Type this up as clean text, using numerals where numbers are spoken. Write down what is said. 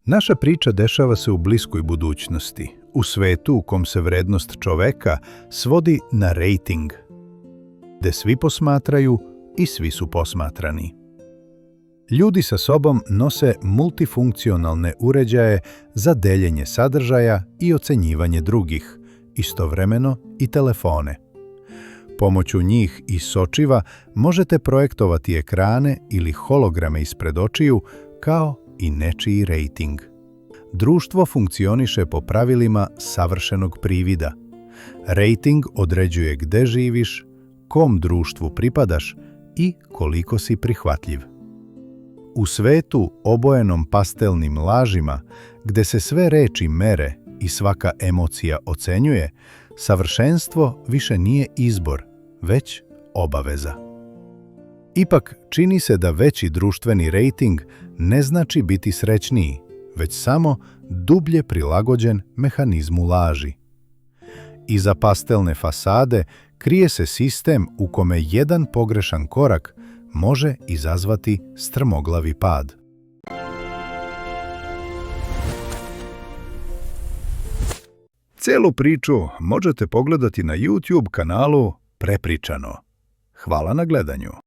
Naša priča dešava se u bliskoj budućnosti, u svetu u kom se vrednost čoveka svodi na rejting, gde svi posmatraju i svi su posmatrani. Ljudi sa sobom nose multifunkcionalne uređaje za deljenje sadržaja i ocenjivanje drugih, istovremeno i telefone. Pomoću njih i sočiva možete projektovati ekrane ili holograme ispred očiju kao i nečiji rejting. Društvo funkcioniše po pravilima savršenog privida. Rejting određuje gde živiš, kom društvu pripadaš i koliko si prihvatljiv. U svetu obojenom pastelnim lažima, gde se sve reči mere i svaka emocija ocenjuje, savršenstvo više nije izbor, već obaveza. Ipak, čini se da veći društveni rejting ne znači biti srećniji, već samo dublje prilagođen mehanizmu laži. Iza pastelne fasade krije se sistem u kome jedan pogrešan korak može izazvati strmoglavi pad. Celu priču možete pogledati na YouTube kanalu Prepričano. Hvala na gledanju.